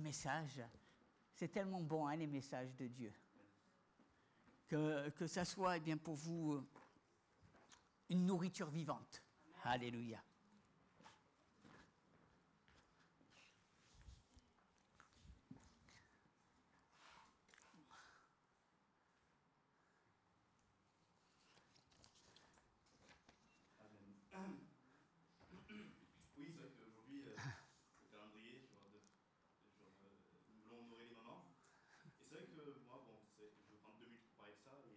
message. C'est tellement bon, hein, les messages de Dieu. Que ça soit eh bien, pour vous une nourriture vivante. Alléluia. Oui, c'est vrai qu'aujourd'hui, le calendrier, nous voulons honorer les mamans. Et c'est vrai que moi, je vais prendre 2 minutes pour parler de ça. Et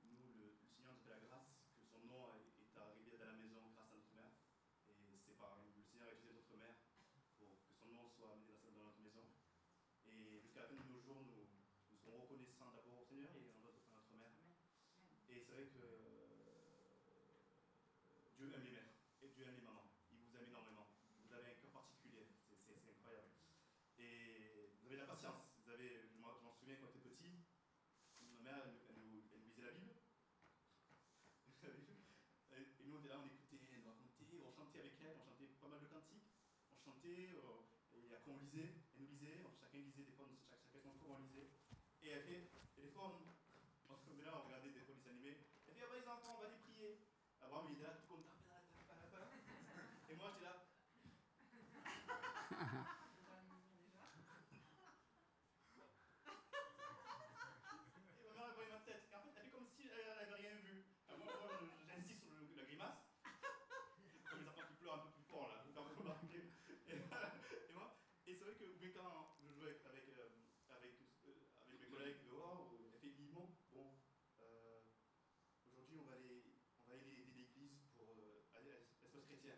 nous, le Seigneur nous fait la grâce que son nom est arrivé dans la maison grâce à notre mère. Et c'est par le Seigneur a utilisé notre mère pour que son nom soit amené dans notre maison. Et jusqu'à la fin de nos jours, nous serons reconnaissants d'abord au Seigneur et à notre mère. Et c'est vrai que Dieu aime les mères et Dieu aime les mamans. Il vous aime énormément. Vous avez un cœur particulier. C'est incroyable. Et vous avez de la patience. Je m'en souviens quand j'étais petit, ma mère, elle nous lisait la Bible. Et nous, on était là, on écoutait, elle nous racontait, on chantait avec elle, on chantait pas mal de cantiques. On chantait, et après on lisait, elle nous lisait, chacun lisait, des fois, chacun son tour, on lisait. Et des fois, on se là, on regardait des fois les animés. Elle fait, ah bah les enfants, on va les prier. Abraham, il était là, tout content. Et moi, j'étais là. Et ma mère, elle voyait ma tête. Et en fait, elle fait comme si elle n'avait rien vu. Moi, j'insiste sur la grimace. Comme les enfants qui pleurent un peu plus fort, là, pour faire remarquer. Et c'est vrai que quand je jouais avec mes collègues dehors, elle fait Guillemot, aujourd'hui on va aller aider l'église pour aller à l'espace chrétien.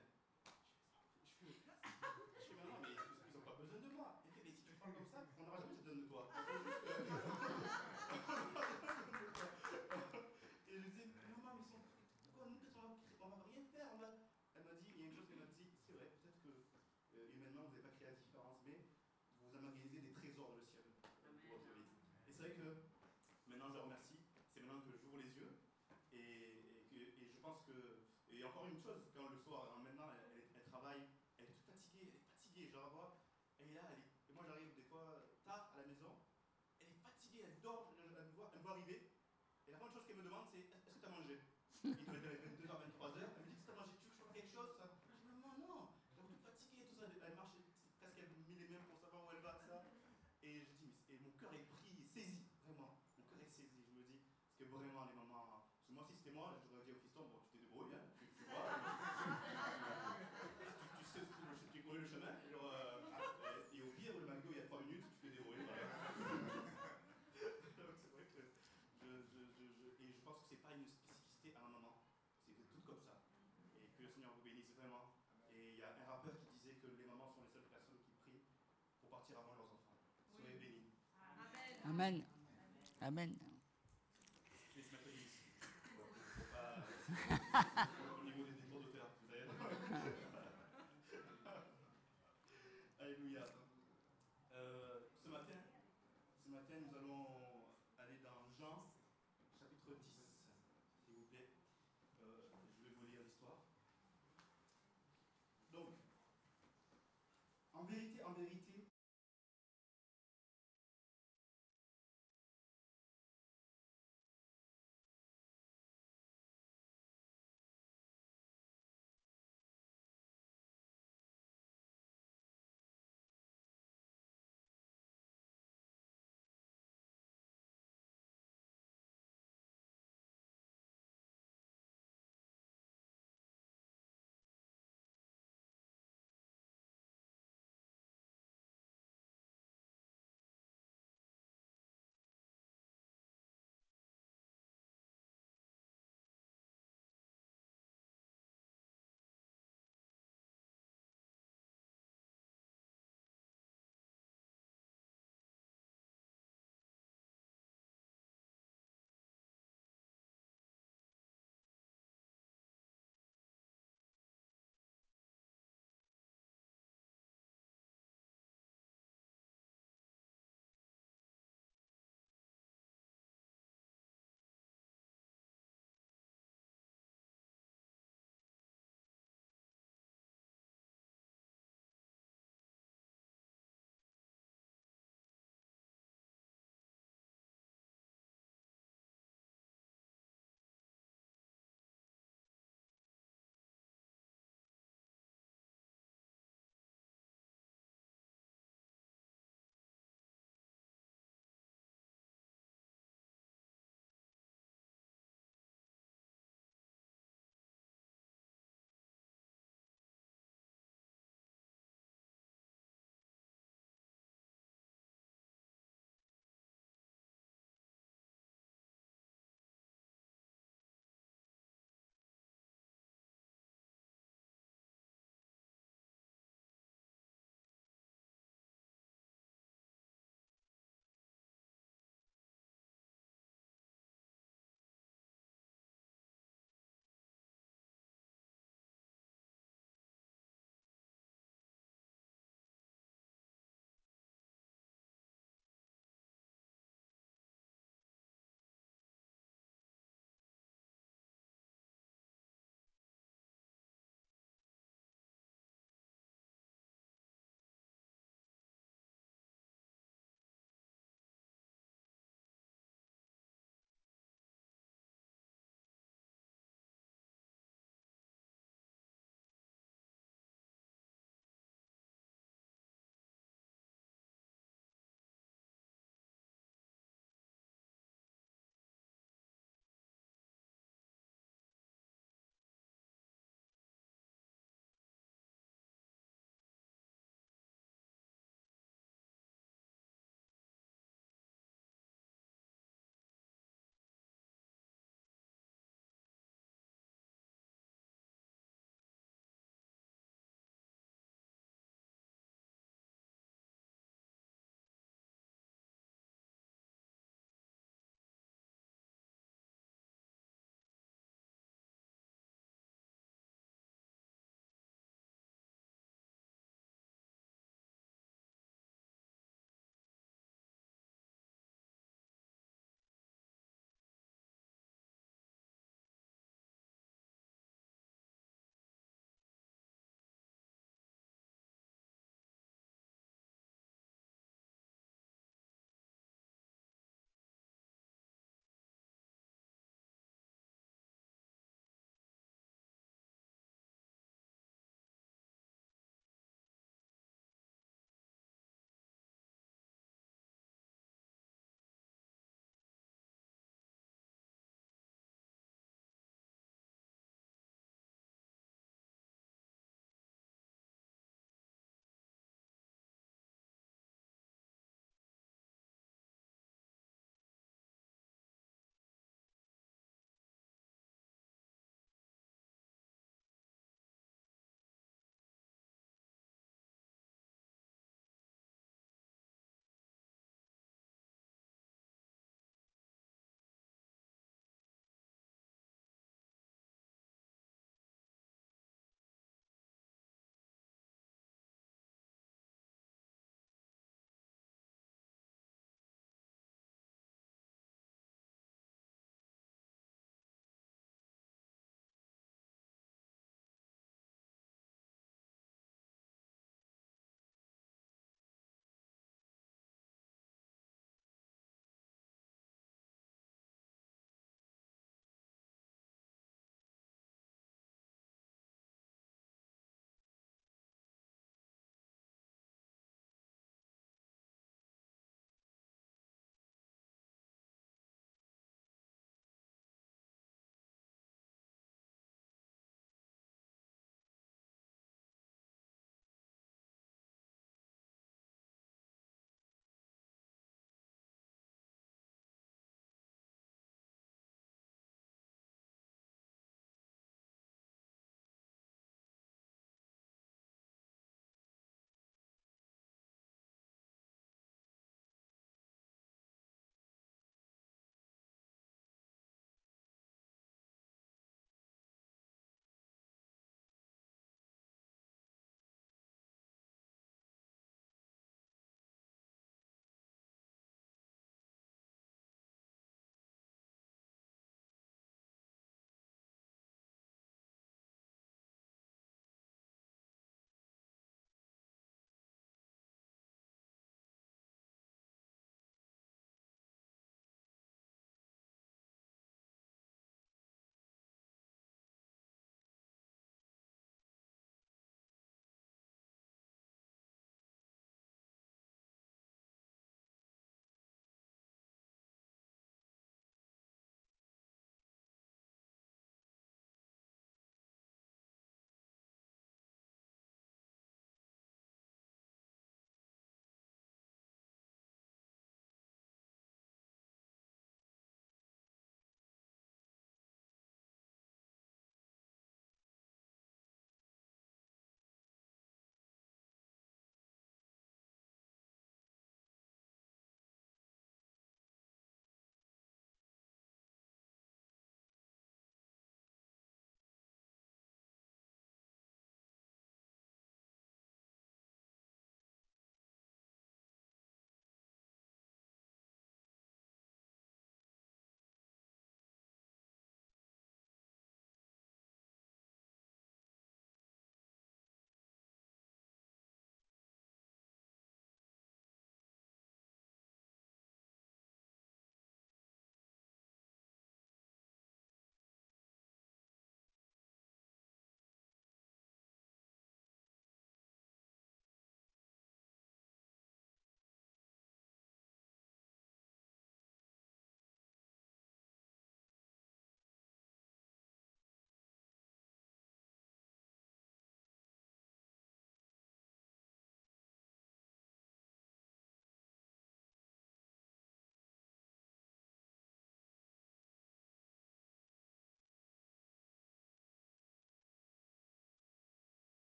Je fais maman, mais ils n'ont pas besoin de moi. Elle fait, mais si tu parles comme ça, on n'aura jamais besoin de toi. Et je disais, maman, mais pourquoi nous, on va rien faire? Elle m'a dit, il y a une chose qu'elle m'a dit, c'est vrai, peut-être que humainement vous n'avez pas créé la différence, mais vous amagasinez des trésors dans le ciel pour votre vie. Et c'est vrai que maintenant je la remercie, c'est maintenant que j'ouvre les yeux. Et je pense que. Et encore une chose, quand le soir, maintenant, elle travaille, elle est toute fatiguée, je la vois, elle est là, et moi j'arrive des fois tard à la maison, elle est fatiguée, elle dort, elle me voit arriver, et la première chose qu'elle me demande, c'est est-ce que tu as mangé? Il doit être 22h, 23h, elle me dit est-ce que tu as mangé? Tu veux que je fasse quelque chose? Je dis maman, non, elle est toute fatiguée, tout ça, elle marche presque elle met les mains pour savoir où elle va, ça. Et je dis, et mon cœur est pris, saisi, vraiment, mon cœur est saisi, je me dis. Que vraiment les mamans. Parce que moi, si c'était moi, j'aurais dit au fiston, bon, tu t'es débrouillé, hein, tu vois. Tu sais, tu connais le chemin. Et au pire, le McDo, il y a 3 minutes, tu t'es débrouillé. Voilà. Donc c'est vrai que. Et je pense que c'est pas une spécificité à ma maman. C'est tout comme ça. Et que le Seigneur vous bénisse vraiment. Et il y a un rappeur qui disait que les mamans sont les seules personnes qui prient pour partir avant leurs enfants. Soyez bénis. Amen. Amen. Je vais se mettre ici. Au niveau des détours de terre, vous savez. Alléluia. Ce matin, nous allons aller dans Jean, chapitre 10, s'il vous plaît. Je vais vous lire l'histoire. Donc, en vérité,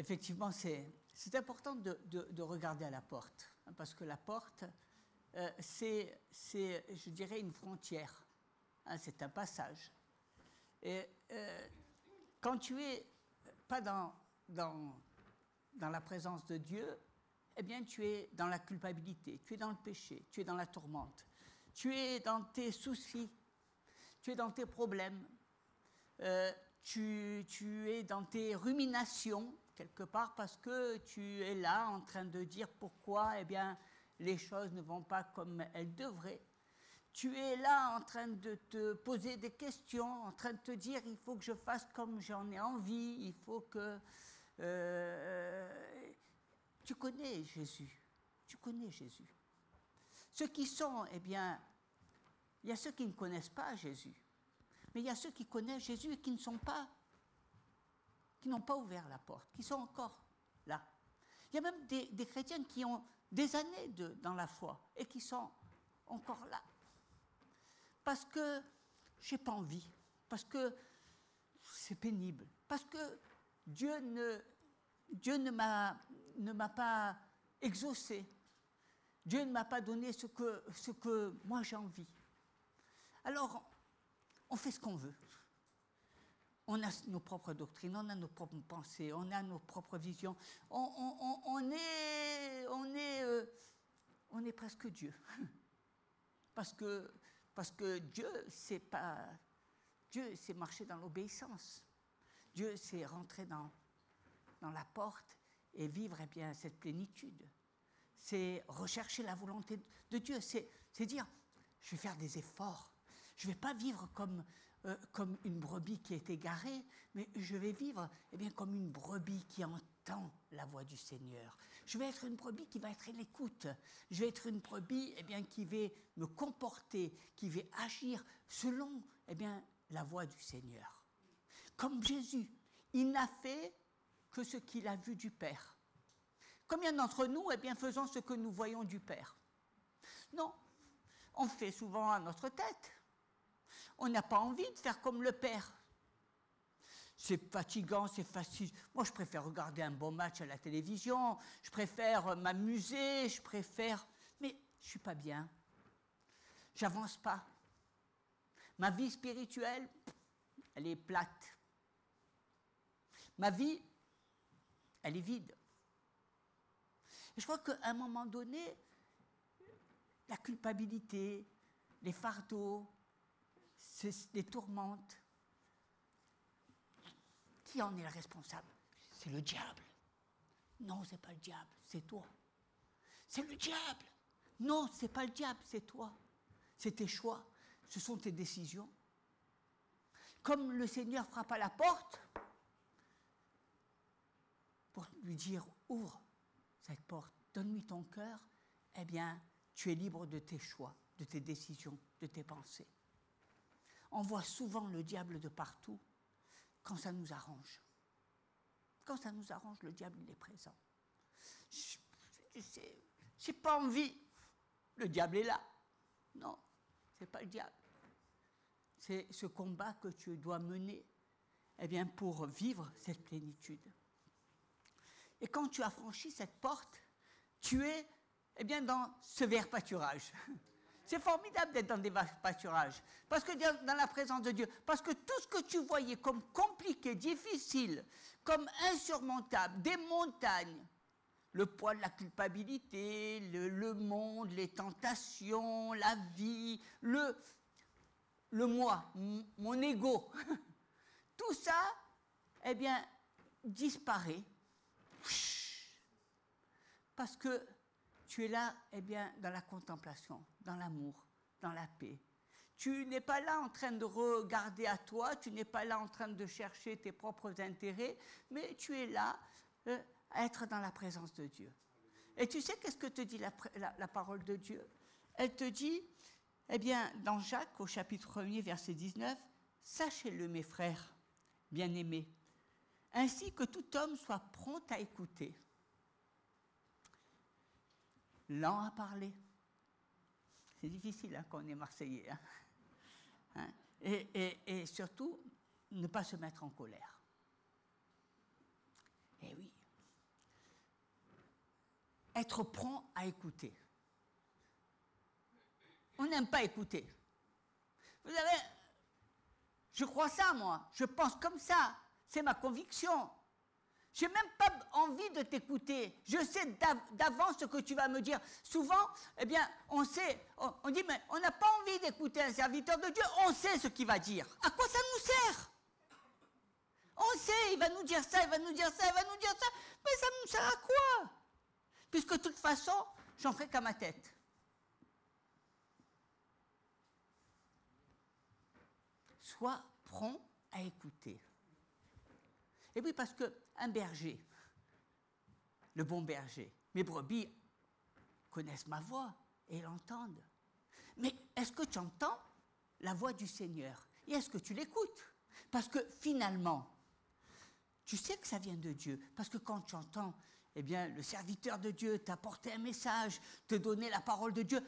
effectivement, c'est important de regarder à la porte, hein, parce que la porte, c'est, je dirais, une frontière, hein, c'est un passage. Et quand tu es pas dans la présence de Dieu, eh bien, tu es dans la culpabilité, tu es dans le péché, tu es dans la tourmente, tu es dans tes soucis, tu es dans tes problèmes, tu es dans tes ruminations, quelque part, parce que tu es là en train de dire pourquoi, eh bien, les choses ne vont pas comme elles devraient. Tu es là en train de te poser des questions, en train de te dire il faut que je fasse comme j'en ai envie, il faut que... tu connais Jésus, tu connais Jésus. Ceux qui sont, eh bien, il y a ceux qui ne connaissent pas Jésus, mais il y a ceux qui connaissent Jésus et qui ne sont pas, qui n'ont pas ouvert la porte, qui sont encore là. Il y a même des chrétiens qui ont des années dans la foi et qui sont encore là. Parce que je n'ai pas envie, parce que c'est pénible, parce que Dieu ne m'a pas exaucé, Dieu ne m'a pas donné ce que moi j'ai envie. Alors, on fait ce qu'on veut. On a nos propres doctrines, on a nos propres pensées, on a nos propres visions. On est presque Dieu. Parce que Dieu, c'est marcher dans l'obéissance. Dieu, c'est rentrer dans la porte et vivre, eh bien, cette plénitude. C'est rechercher la volonté de Dieu. C'est dire, je vais faire des efforts. Je ne vais pas vivre comme une brebis qui est égarée, mais je vais vivre, eh bien, comme une brebis qui entend la voix du Seigneur. Je vais être une brebis qui va être à l'écoute. Je vais être une brebis, eh bien, qui va me comporter, qui va agir selon, eh bien, la voix du Seigneur. Comme Jésus, il n'a fait que ce qu'il a vu du Père. Combien d'entre nous, eh bien, faisons ce que nous voyons du Père? Non, on fait souvent à notre tête. On n'a pas envie de faire comme le Père. C'est fatigant, c'est facile. Moi, je préfère regarder un bon match à la télévision, je préfère m'amuser, mais je ne suis pas bien. J'avance pas. Ma vie spirituelle, elle est plate. Ma vie, elle est vide. Et je crois qu'à un moment donné, la culpabilité, les fardeaux, les tourmentes, qui en est le responsable? C'est le diable. Non, c'est pas le diable, c'est toi. C'est le diable. Non, c'est pas le diable, c'est toi. C'est tes choix, ce sont tes décisions. Comme le Seigneur frappe à la porte pour lui dire, ouvre cette porte, donne-lui ton cœur, eh bien, tu es libre de tes choix, de tes décisions, de tes pensées. On voit souvent le diable de partout quand ça nous arrange. Quand ça nous arrange, le diable, il est présent. J'ai pas envie. Le diable est là. Non, c'est pas le diable. C'est ce combat que tu dois mener, eh bien, pour vivre cette plénitude. Et quand tu as franchi cette porte, tu es, eh bien, dans ce vert pâturage. C'est formidable d'être dans des pâturages, parce que dans la présence de Dieu, parce que tout ce que tu voyais comme compliqué, difficile, comme insurmontable, des montagnes, le poids de la culpabilité, le monde, les tentations, la vie, le moi, mon ego, tout ça, eh bien, disparaît, parce que tu es là, eh bien, dans la contemplation, dans l'amour, dans la paix. Tu n'es pas là en train de regarder à toi, tu n'es pas là en train de chercher tes propres intérêts, mais tu es là à être dans la présence de Dieu. Et tu sais qu'est-ce que te dit la parole de Dieu? Elle te dit, eh bien, dans Jacques, au chapitre 1er, verset 19, « Sachez-le, mes frères bien-aimés, ainsi que tout homme soit prompt à écouter, lent à parler. » C'est difficile hein, quand on est Marseillais. Hein. Et surtout, ne pas se mettre en colère. Eh oui, être prompt à écouter. On n'aime pas écouter. Vous savez, je crois ça, moi. Je pense comme ça. C'est ma conviction. Je n'ai même pas envie de t'écouter. Je sais d'avance ce que tu vas me dire. Souvent, eh bien, on sait, on dit, mais on n'a pas envie d'écouter un serviteur de Dieu. On sait ce qu'il va dire. À quoi ça nous sert? On sait, il va nous dire ça, il va nous dire ça, il va nous dire ça. Mais ça nous sert à quoi? Puisque de toute façon, j'en ferai qu'à ma tête. Sois prompt à écouter. Et oui, parce qu'un berger, le bon berger, mes brebis connaissent ma voix et l'entendent. Mais est-ce que tu entends la voix du Seigneur? Et est-ce que tu l'écoutes? Parce que finalement, tu sais que ça vient de Dieu. Parce que quand tu entends, eh bien, le serviteur de Dieu t'apporter un message, te donner la parole de Dieu,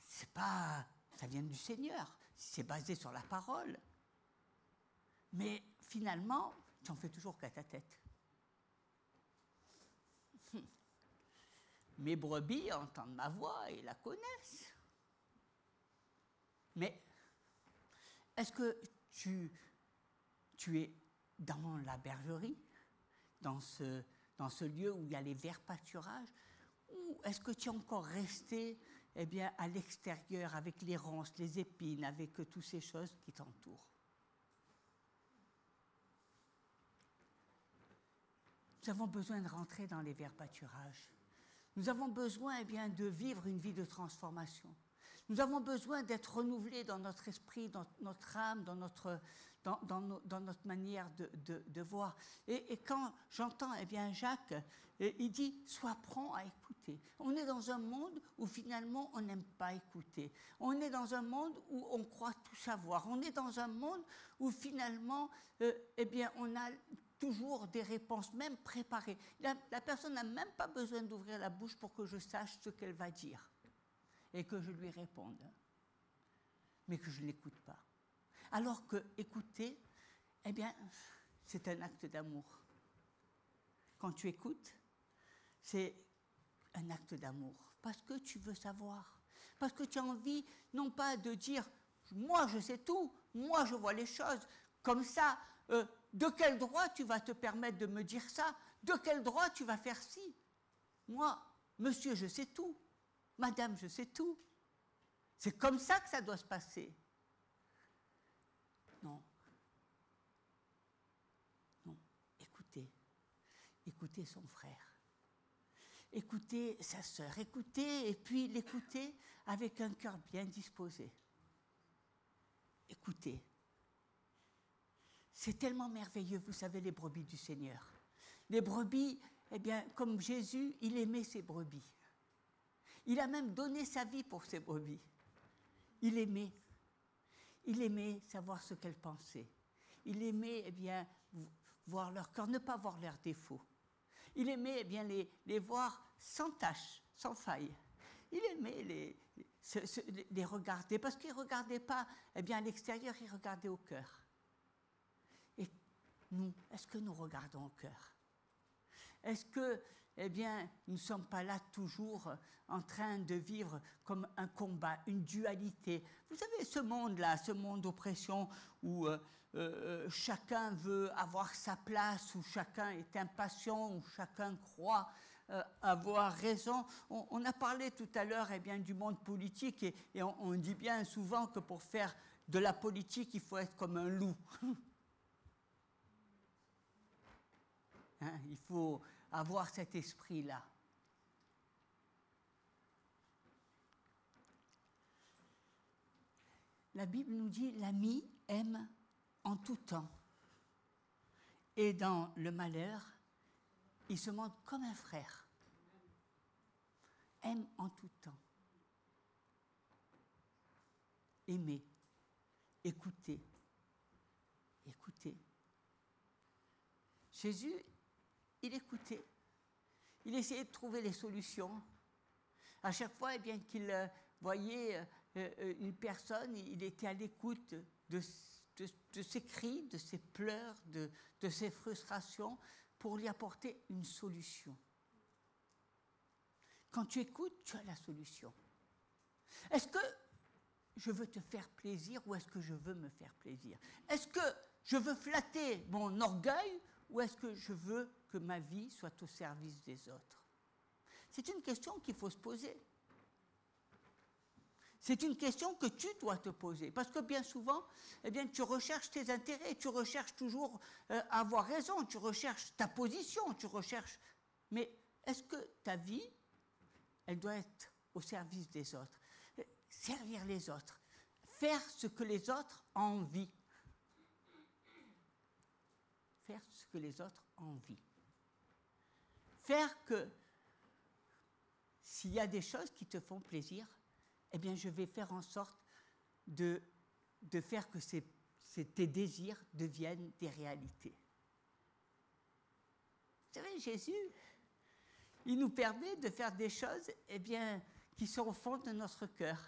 c'est pas, ça vient du Seigneur. C'est basé sur la parole. Mais finalement, tu en fais toujours qu'à ta tête. Mes brebis entendent ma voix et la connaissent. Mais est-ce que tu es dans la bergerie, dans ce lieu où il y a les verts pâturages, ou est-ce que tu es encore resté eh bien, à l'extérieur avec les ronces, les épines, avec toutes ces choses qui t'entourent? Nous avons besoin de rentrer dans les verts pâturages. Nous avons besoin eh bien, de vivre une vie de transformation. Nous avons besoin d'être renouvelés dans notre esprit, dans notre âme, dans notre manière de voir. Et quand j'entends eh bien, Jacques, il dit « Sois prompt à écouter ». On est dans un monde où finalement on n'aime pas écouter. On est dans un monde où on croit tout savoir. On est dans un monde où finalement eh bien, on a toujours des réponses, même préparées. La personne n'a même pas besoin d'ouvrir la bouche pour que je sache ce qu'elle va dire et que je lui réponde, mais que je ne l'écoute pas. Alors que écouter, eh bien, c'est un acte d'amour. Quand tu écoutes, c'est un acte d'amour, parce que tu veux savoir, parce que tu as envie, non pas de dire « moi je sais tout, moi je vois les choses », comme ça, de quel droit tu vas te permettre de me dire ça? De quel droit tu vas faire ci? Moi, monsieur, je sais tout. Madame, je sais tout. C'est comme ça que ça doit se passer. Non. Non. Écoutez. Écoutez son frère. Écoutez sa sœur. Écoutez, et puis l'écouter avec un cœur bien disposé. Écoutez. C'est tellement merveilleux, vous savez, les brebis du Seigneur. Les brebis, eh bien, comme Jésus, il aimait ses brebis. Il a même donné sa vie pour ses brebis. Il aimait. Il aimait savoir ce qu'elles pensaient. Il aimait, eh bien, voir leur cœur, ne pas voir leurs défauts. Il aimait, eh bien, les voir sans tache, sans faille. Il aimait les regarder, parce qu'il ne regardait pas, eh bien, à l'extérieur, il regardait au cœur. Et nous, est-ce que nous regardons au cœur? Est-ce que, eh bien, nous ne sommes pas là toujours en train de vivre comme un combat, une dualité? Vous savez, ce monde-là, ce monde d'oppression où chacun veut avoir sa place, où chacun est impatient, où chacun croit avoir raison. On a parlé tout à l'heure eh bien, du monde politique et on dit bien souvent que pour faire de la politique, il faut être comme un loup. Hein, il faut avoir cet esprit-là. La Bible nous dit l'ami aime en tout temps. Et dans le malheur, il se montre comme un frère. Aime en tout temps. Aimer. Écouter. Écouter. Jésus, il écoutait. Il essayait de trouver les solutions. À chaque fois, eh bien, qu'il voyait une personne, il était à l'écoute de ses cris, de ses pleurs, de ses frustrations, pour lui apporter une solution. quand tu écoutes, tu as la solution. Est-ce que je veux te faire plaisir ou est-ce que je veux me faire plaisir? Est-ce que je veux flatter mon orgueil ou est-ce que je veux que ma vie soit au service des autres? C'est une question qu'il faut se poser. C'est une question que tu dois te poser. Parce que bien souvent, eh bien, tu recherches tes intérêts, tu recherches toujours à avoir raison, tu recherches ta position, tu recherches... Mais est-ce que ta vie, elle doit être au service des autres? Servir les autres. Faire ce que les autres ont envie. Faire ce que les autres ont envie. Faire que, s'il y a des choses qui te font plaisir, eh bien, je vais faire en sorte de faire que tes désirs deviennent des réalités. Vous savez, Jésus, il nous permet de faire des choses, eh bien, qui sont au fond de notre cœur.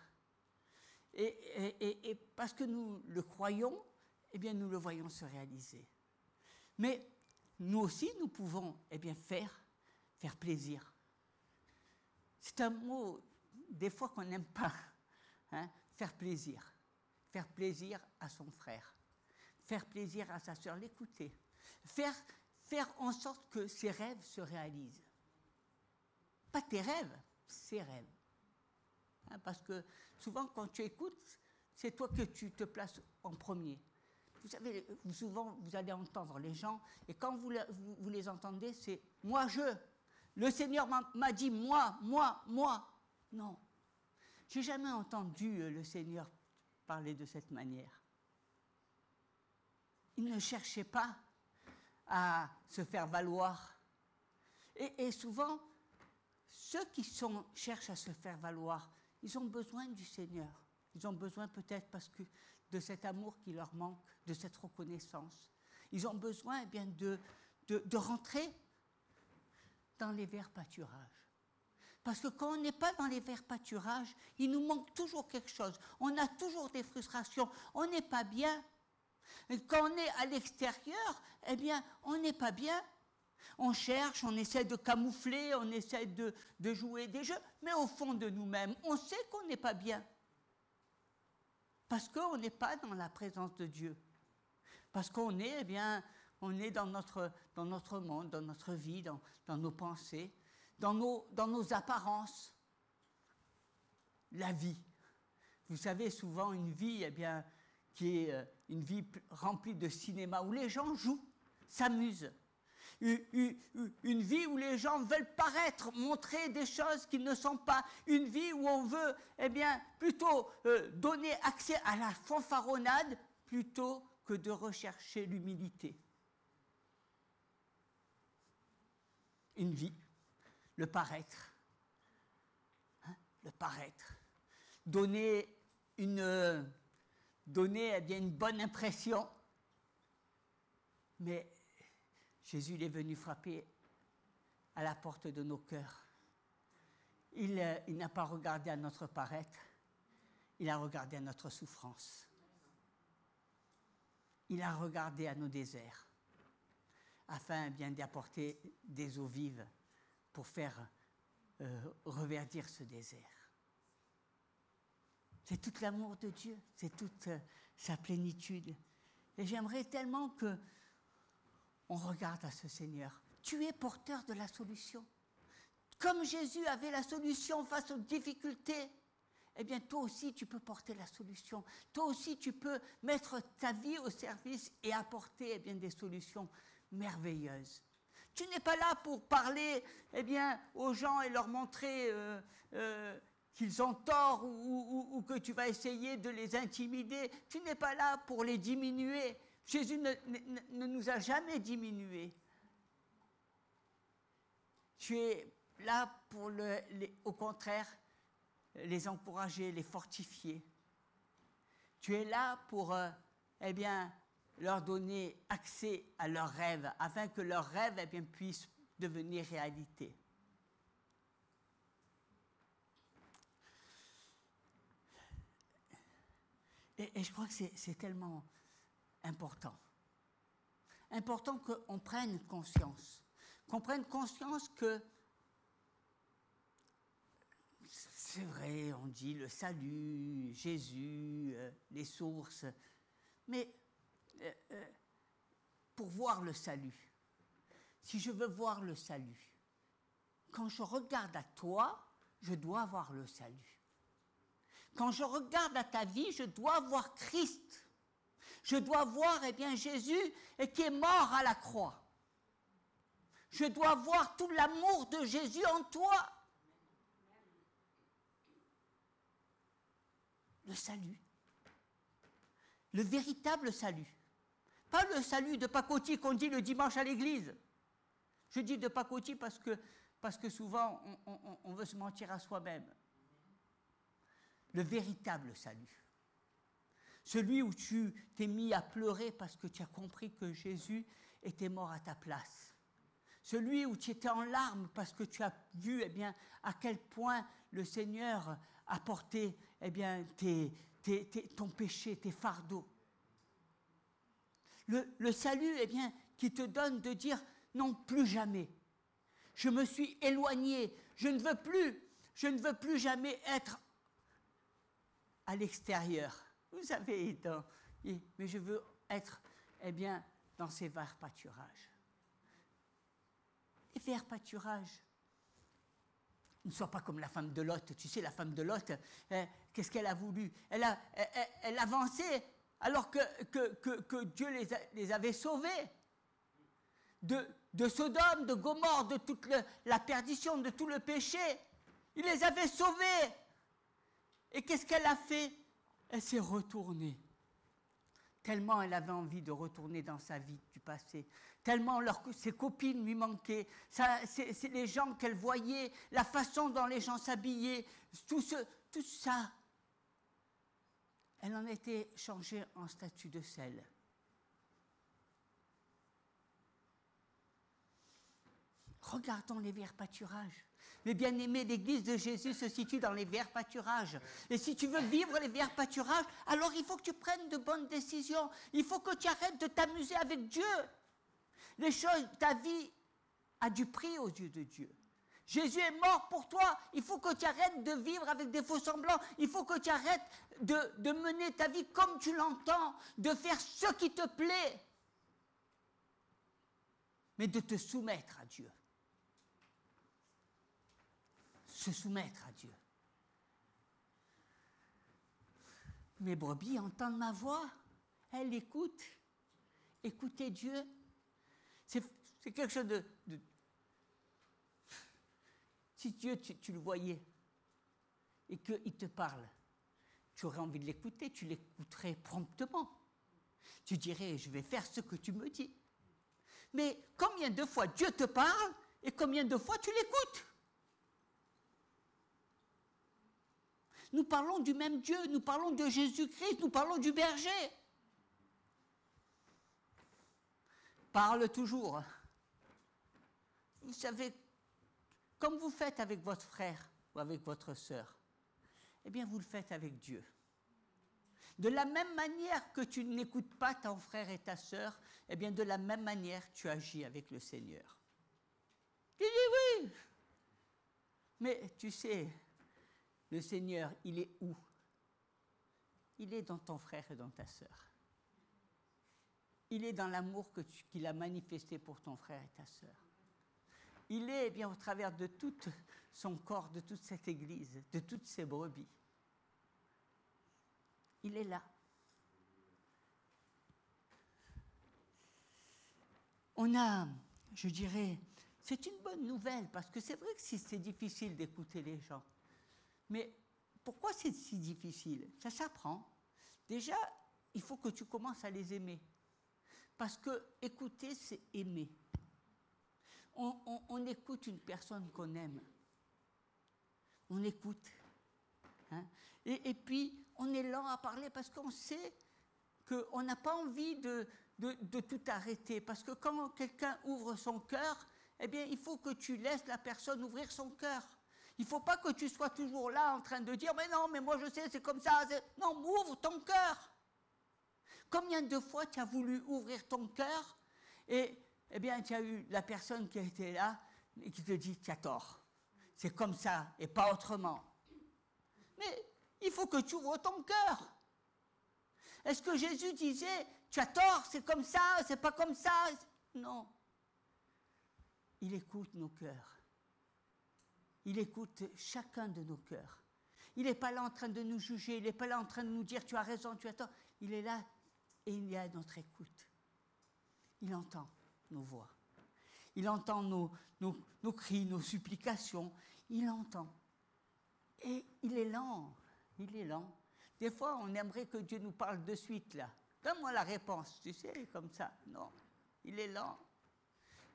Et parce que nous le croyons, eh bien, nous le voyons se réaliser. Mais nous aussi, nous pouvons, eh bien, faire plaisir. C'est un mot, des fois, qu'on n'aime pas. Hein, faire plaisir. Faire plaisir à son frère. Faire plaisir à sa sœur, l'écouter. Faire en sorte que ses rêves se réalisent. Pas tes rêves, ses rêves. Hein, parce que souvent, quand tu écoutes, c'est toi que tu te places en premier. Vous savez, souvent, vous allez entendre les gens, et quand vous les entendez, c'est « moi, je ». Le Seigneur m'a dit « moi ». Non. Je n'ai jamais entendu le Seigneur parler de cette manière. Il ne cherchait pas à se faire valoir. Et souvent, ceux qui cherchent à se faire valoir, ils ont besoin du Seigneur. Ils ont besoin peut-être parce que de cet amour qui leur manque, de cette reconnaissance. Ils ont besoin eh bien, de rentrer dans les verts pâturages. Parce que quand on n'est pas dans les verts pâturages, il nous manque toujours quelque chose. On a toujours des frustrations. On n'est pas bien. Et quand on est à l'extérieur, eh bien, on n'est pas bien. On cherche, on essaie de camoufler, on essaie de jouer des jeux, mais au fond de nous-mêmes, on sait qu'on n'est pas bien. Parce qu'on n'est pas dans la présence de Dieu. Parce qu'on est, eh bien, on est dans notre monde, dans notre vie, dans nos pensées, dans nos apparences. La vie. Vous savez, souvent, une vie, eh bien, qui est une vie remplie de cinéma, où les gens jouent, s'amusent. Une vie où les gens veulent paraître, montrer des choses qu'ils ne sont pas. Une vie où on veut, eh bien, plutôt donner accès à la fanfaronnade plutôt que de rechercher l'humilité. Une vie, le paraître. Hein, le paraître. Donner eh bien, une bonne impression. Mais Jésus il est venu frapper à la porte de nos cœurs. Il n'a pas regardé à notre paraître, il a regardé à notre souffrance. Il a regardé à nos déserts, afin bien d'apporter des eaux vives pour faire reverdir ce désert. C'est tout l'amour de Dieu, c'est toute sa plénitude. Et j'aimerais tellement que on regarde à ce Seigneur. Tu es porteur de la solution. Comme Jésus avait la solution face aux difficultés, eh bien toi aussi tu peux porter la solution. Toi aussi tu peux mettre ta vie au service et apporter eh bien, des solutions merveilleuses. Tu n'es pas là pour parler eh bien, aux gens et leur montrer qu'ils ont tort ou que tu vas essayer de les intimider. Tu n'es pas là pour les diminuer. Jésus ne nous a jamais diminués. Tu es là pour, au contraire, les encourager, les fortifier. Tu es là pour, eh bien, leur donner accès à leurs rêves, afin que leurs rêves, eh bien, puissent devenir réalité. Et je crois que c'est tellement important. Important qu'on prenne conscience. Qu'on prenne conscience que c'est vrai, on dit le salut, Jésus, les sources, mais pour voir le salut, si je veux voir le salut, quand je regarde à toi, je dois voir le salut. Quand je regarde à ta vie, je dois voir Christ. Je dois voir, eh bien, Jésus qui est mort à la croix. Je dois voir tout l'amour de Jésus en toi. Le salut. Le véritable salut. Pas le salut de pacotille qu'on dit le dimanche à l'église. Je dis de pacotille parce que souvent on veut se mentir à soi-même. Le véritable salut. Celui où tu t'es mis à pleurer parce que tu as compris que Jésus était mort à ta place. Celui où tu étais en larmes parce que tu as vu, eh bien, à quel point le Seigneur a porté, eh bien, ton péché, tes fardeaux. Le salut, eh bien, qui te donne de dire non, plus jamais. Je me suis éloigné. Je ne veux plus jamais être à l'extérieur. Vous savez, mais je veux être, eh bien, dans ces verts pâturages. Les verts pâturages ne soient pas comme la femme de Lot. Tu sais, la femme de Lot, qu'est-ce qu'elle a voulu? Elle avançait alors que Dieu les avait sauvés de Sodome, de Gomorrhe, de toute la perdition, de tout le péché. Il les avait sauvés. Et qu'est-ce qu'elle a fait? Elle s'est retournée. Tellement elle avait envie de retourner dans sa vie du passé. Tellement ses copines lui manquaient. C'est les gens qu'elle voyait, la façon dont les gens s'habillaient, tout ça. Elle en était changée en statue de sel. Regardons les verts pâturages. Mais bien aimé, l'église de Jésus se situe dans les verts pâturages. Et si tu veux vivre les verts pâturages, alors il faut que tu prennes de bonnes décisions. Il faut que tu arrêtes de t'amuser avec Dieu. Ta vie a du prix aux yeux de Dieu. Jésus est mort pour toi. Il faut que tu arrêtes de vivre avec des faux semblants. Il faut que tu arrêtes de mener ta vie comme tu l'entends, de faire ce qui te plaît, mais de te soumettre à Dieu. Se soumettre à Dieu. Mes brebis entendent ma voix, elles écoutent. Écouter Dieu, c'est quelque chose de... Si Dieu, tu le voyais et qu'il te parle, tu aurais envie de l'écouter, tu l'écouterais promptement. Tu dirais, je vais faire ce que tu me dis. Mais combien de fois Dieu te parle et combien de fois tu l'écoutes? Nous parlons du même Dieu, nous parlons de Jésus-Christ, nous parlons du berger. Parle toujours. Vous savez, comme vous faites avec votre frère ou avec votre sœur, eh bien vous le faites avec Dieu. De la même manière que tu n'écoutes pas ton frère et ta sœur, eh bien de la même manière tu agis avec le Seigneur. Tu dis oui. Mais tu sais, le Seigneur, il est où? Il est dans ton frère et dans ta sœur. Il est dans l'amour qu'il a manifesté pour ton frère et ta sœur. Il est, eh bien, au travers de tout son corps, de toute cette église, de toutes ses brebis. Il est là. On a, je dirais, c'est une bonne nouvelle, parce que c'est vrai que c'est difficile d'écouter les gens. Mais pourquoi c'est si difficile? Ça s'apprend. Déjà, il faut que tu commences à les aimer. Parce que écouter, c'est aimer. On écoute une personne qu'on aime. On écoute. Hein? Et puis, on est lent à parler parce qu'on sait qu'on n'a pas envie de tout arrêter. Parce que quand quelqu'un ouvre son cœur, eh bien, il faut que tu laisses la personne ouvrir son cœur. Il ne faut pas que tu sois toujours là en train de dire « Mais non, mais moi je sais, c'est comme ça. » Non, ouvre ton cœur. Combien de fois tu as voulu ouvrir ton cœur et eh bien, tu as eu la personne qui était là et qui te dit « Tu as tort. C'est comme ça et pas autrement. » Il faut que tu ouvres ton cœur. Est-ce que Jésus disait, tu as tort, c'est comme ça, c'est pas comme ça? Non. Il écoute nos cœurs. Il écoute chacun de nos cœurs. Il n'est pas là en train de nous juger, il n'est pas là en train de nous dire, tu as raison, tu as tort. Il est là et il est à notre écoute. Il entend nos voix. Il entend nos cris, nos supplications. Il entend. Et il est lent. Il est lent. Des fois, on aimerait que Dieu nous parle de suite, là. Donne-moi la réponse, tu sais, comme ça. Non, il est lent.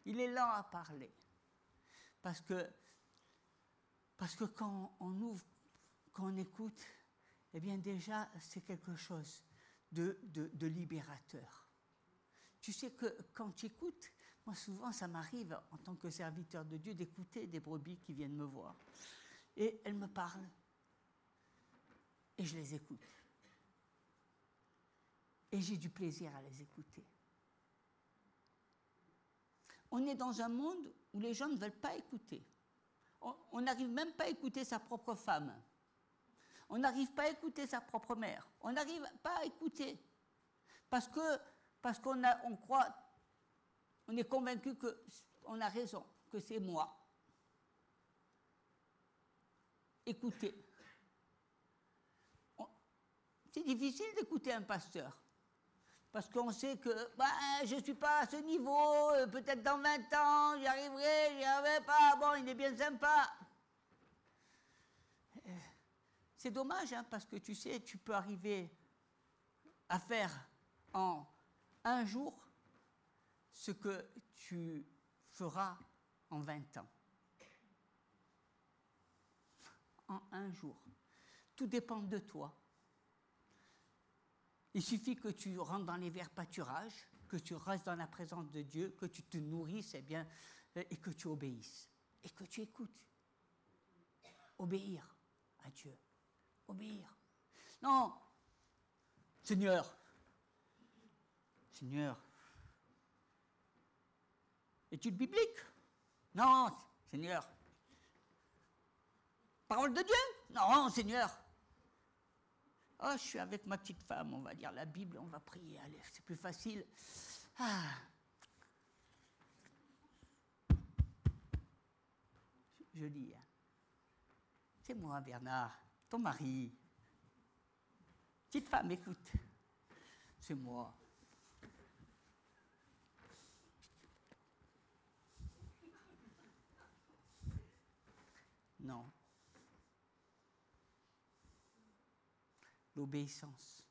Il est lent à parler. Parce que quand on ouvre, quand on écoute, eh bien déjà, c'est quelque chose de libérateur. Tu sais que quand tu écoutes, moi souvent ça m'arrive en tant que serviteur de Dieu d'écouter des brebis qui viennent me voir. Et elles me parlent. Et je les écoute. Et j'ai du plaisir à les écouter. On est dans un monde où les gens ne veulent pas écouter. On n'arrive même pas à écouter sa propre femme. On n'arrive pas à écouter sa propre mère. On n'arrive pas à écouter. Parce qu'on croit, on est convaincu qu'on a raison, que c'est moi. Écoutez. C'est difficile d'écouter un pasteur. Parce qu'on sait que je ne suis pas à ce niveau, peut-être dans 20 ans, j'y arriverai, j'y arriverai pas, bon, il est bien sympa. C'est dommage, hein, parce que tu sais, tu peux arriver à faire en un jour ce que tu feras en 20 ans. En un jour. Tout dépend de toi. Il suffit que tu rentres dans les verts pâturages, que tu restes dans la présence de Dieu, que tu te nourrisses et que tu obéisses. Et que tu écoutes. Obéir à Dieu. Obéir. Non, Seigneur. Étude biblique? Non, Seigneur. Parole de Dieu? Non, Seigneur. Oh, je suis avec ma petite femme, on va lire la Bible, on va prier, allez, c'est plus facile. Ah. Je dis, c'est moi, Bernard, ton mari. Petite femme, écoute, c'est moi. Non. L'obéissance,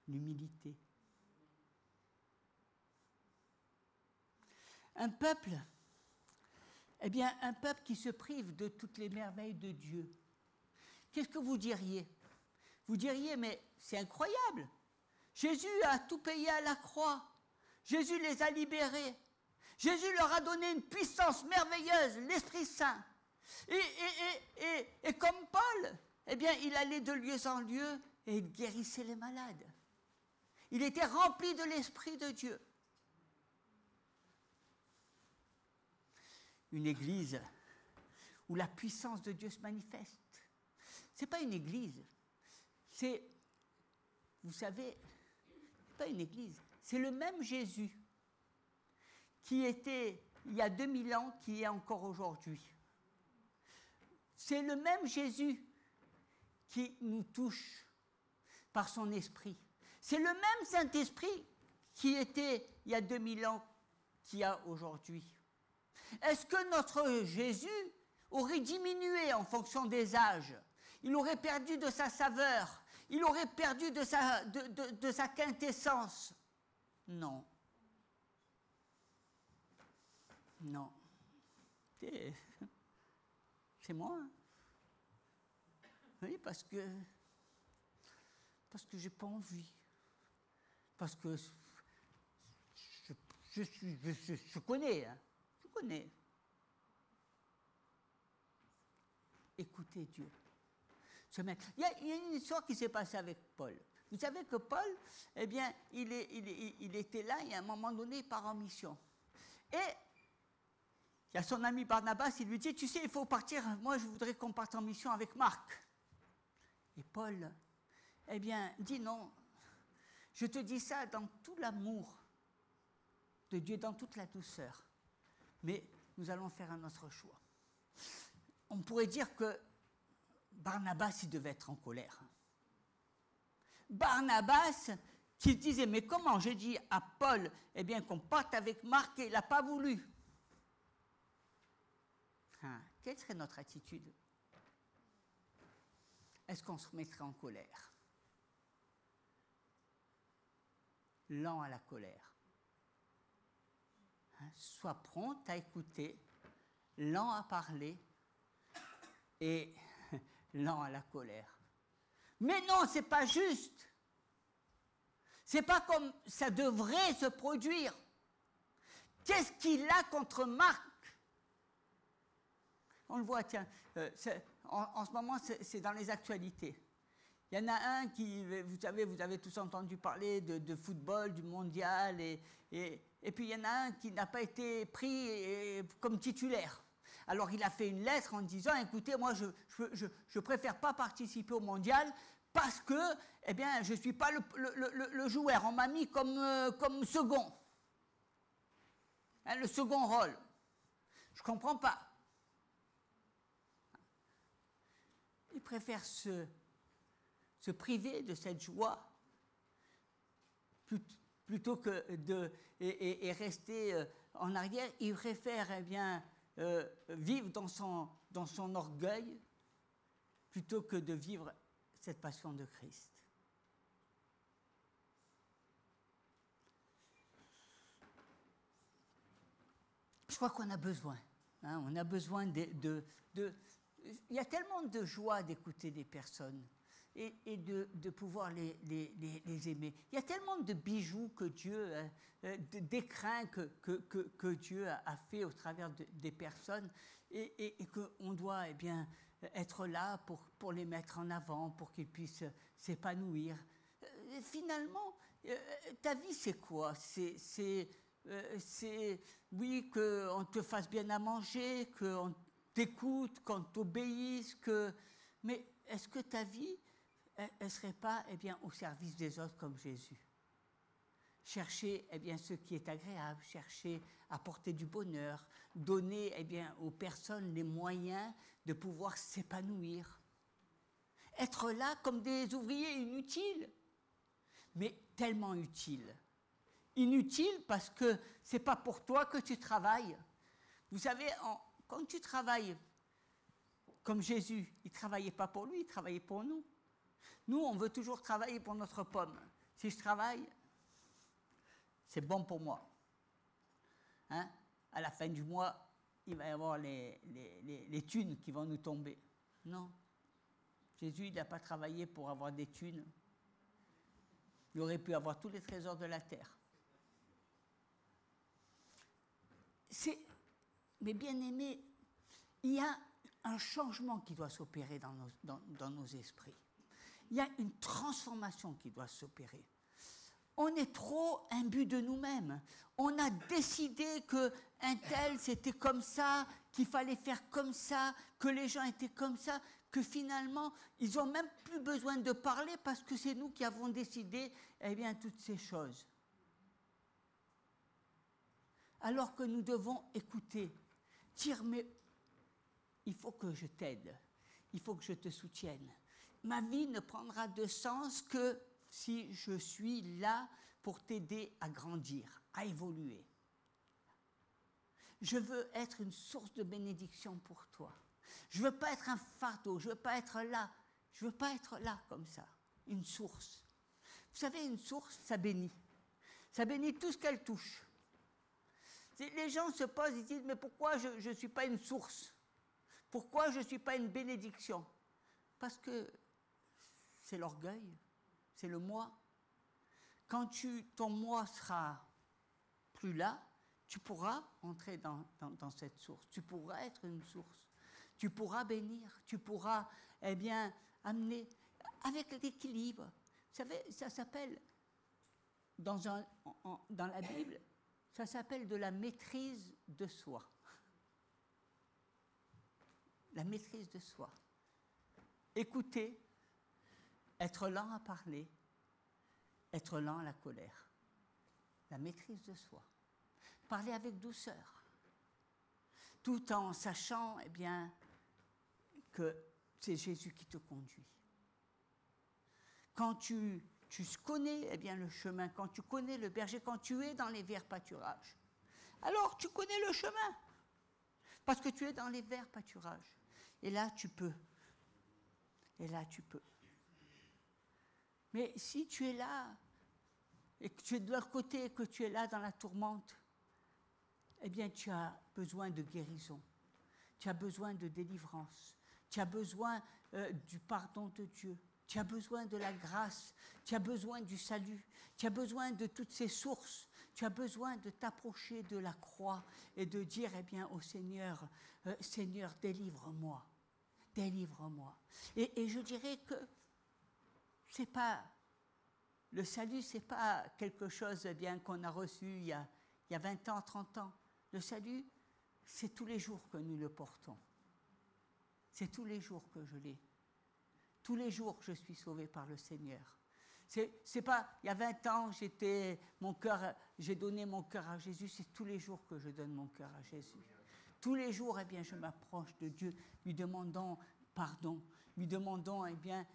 l'humilité. Un peuple, un peuple qui se prive de toutes les merveilles de Dieu. Qu'est-ce que vous diriez? Vous diriez, mais c'est incroyable. Jésus a tout payé à la croix. Jésus les a libérés. Jésus leur a donné une puissance merveilleuse, l'Esprit Saint. Et comme Paul, il allait de lieu en lieu et il guérissait les malades. Il était rempli de l'Esprit de Dieu. Une église où la puissance de Dieu se manifeste. Ce n'est pas une église. C'est, vous savez, pas une église. C'est le même Jésus qui était il y a 2000 ans, qui est encore aujourd'hui. C'est le même Jésus qui nous touche par son esprit. C'est le même Saint-Esprit qui était il y a 2000 ans, qu'il y a aujourd'hui. Est-ce que notre Jésus aurait diminué en fonction des âges? Il aurait perdu de sa saveur? Il aurait perdu de sa quintessence? Non. Non. C'est moi. Hein. Oui, parce que j'ai pas envie. Parce que je connais. Hein. Je connais. Écoutez Dieu. Il y a une histoire qui s'est passée avec Paul. Vous savez que Paul, il était là et à un moment donné, il part en mission. Et il y a son ami Barnabas, il lui dit, tu sais, il faut partir, moi je voudrais qu'on parte en mission avec Marc. Et Paul, eh bien, dit non, je te dis ça dans tout l'amour de Dieu, dans toute la douceur. Mais nous allons faire un autre choix. On pourrait dire que Barnabas, il devait être en colère. Barnabas, qui disait, mais comment j'ai dit à Paul, eh bien, qu'on parte avec Marc et il n'a pas voulu. Quelle serait notre attitude? Est-ce qu'on se mettrait en colère? Lent à la colère. Sois prompt à écouter, lent à parler et lent à la colère. Mais non, c'est pas juste. C'est pas comme ça devrait se produire. Qu'est-ce qu'il a contre Marc? On le voit, tiens, en ce moment, c'est dans les actualités. Il y en a un qui, vous savez, vous avez tous entendu parler de football, du mondial, et puis il y en a un qui n'a pas été pris comme titulaire. Alors il a fait une lettre en disant, écoutez, moi je préfère pas participer au mondial parce que, eh bien, je ne suis pas le joueur, on m'a mis comme second. Hein, le second rôle. Je ne comprends pas. Il préfère se priver de cette joie plutôt que et rester en arrière. Il préfère, eh bien, vivre dans son orgueil plutôt que de vivre cette passion de Christ. Je crois qu'on a besoin. Hein, on a besoin il y a tellement de joie d'écouter des personnes et de pouvoir les aimer. Il y a tellement de bijoux que Dieu, d'écrins que Dieu a fait au travers des personnes et qu'on doit, eh bien, être là pour les mettre en avant, pour qu'ils puissent s'épanouir. Finalement, ta vie, c'est quoi? C'est oui, qu'on te fasse bien à manger, qu'on t'écoute, qu'on t'obéisse, mais est-ce que ta vie, elle ne serait pas, eh bien, au service des autres comme Jésus? Chercher, eh bien, ce qui est agréable, chercher à apporter du bonheur, donner, eh bien, aux personnes les moyens de pouvoir s'épanouir. Être là comme des ouvriers inutiles, mais tellement utiles. Inutiles parce que ce n'est pas pour toi que tu travailles. Vous savez, quand tu travailles comme Jésus, il ne travaillait pas pour lui, il travaillait pour nous. Nous, on veut toujours travailler pour notre pomme. Si je travaille, c'est bon pour moi. Hein? À la fin du mois, il va y avoir les thunes qui vont nous tomber. Non. Jésus, il n'a pas travaillé pour avoir des thunes. Il aurait pu avoir tous les trésors de la terre. Mais bien aimé, il y a un changement qui doit s'opérer dans nos esprits. Il y a une transformation qui doit s'opérer. On est trop imbus de nous-mêmes. On a décidé qu'un tel, c'était comme ça, qu'il fallait faire comme ça, que les gens étaient comme ça, que finalement, ils n'ont même plus besoin de parler parce que c'est nous qui avons décidé, eh bien, toutes ces choses. Alors que nous devons écouter, dire, mais il faut que je t'aide, il faut que je te soutienne. Ma vie ne prendra de sens que si je suis là pour t'aider à grandir, à évoluer. Je veux être une source de bénédiction pour toi. Je ne veux pas être un fardeau, je ne veux pas être là. Je ne veux pas être là comme ça, une source. Vous savez, une source, ça bénit. Ça bénit tout ce qu'elle touche. Les gens se posent, ils disent, mais pourquoi je ne suis pas une source? Pourquoi je ne suis pas une bénédiction? Parce que c'est l'orgueil, c'est le moi. Quand ton moi sera plus là, tu pourras entrer dans cette source. Tu pourras être une source. Tu pourras bénir. Tu pourras, eh bien, amener avec l'équilibre. Vous savez, ça s'appelle, dans la Bible, ça s'appelle de la maîtrise de soi. la maîtrise de soi. Écouter, être lent à parler, être lent à la colère. La maîtrise de soi. Parler avec douceur, tout en sachant eh bien, que c'est Jésus qui te conduit. Quand tu connais eh bien, le chemin, quand tu connais le berger, quand tu es dans les verts pâturages, alors tu connais le chemin, parce que tu es dans les verts pâturages. Et là, tu peux. Et là, tu peux. Mais si tu es là, et que tu es de l'autre côté, et que tu es là dans la tourmente, eh bien, tu as besoin de guérison. Tu as besoin de délivrance. Tu as besoin du pardon de Dieu. Tu as besoin de la grâce. Tu as besoin du salut. Tu as besoin de toutes ces sources. Tu as besoin de t'approcher de la croix et de dire, eh bien, au Seigneur, Seigneur, délivre-moi. Délivre-moi. Et je dirais que c'est pas... Le salut, ce n'est pas quelque chose eh bien, qu'on a reçu il y a 20 ans, 30 ans. Le salut, c'est tous les jours que nous le portons. C'est tous les jours que je l'ai. Tous les jours, je suis sauvé par le Seigneur. C'est pas, il y a 20 ans, j'ai donné mon cœur à Jésus. C'est tous les jours que je donne mon cœur à Jésus. Tous les jours, eh bien, je m'approche de Dieu, lui demandant pardon, lui demandant, eh bien,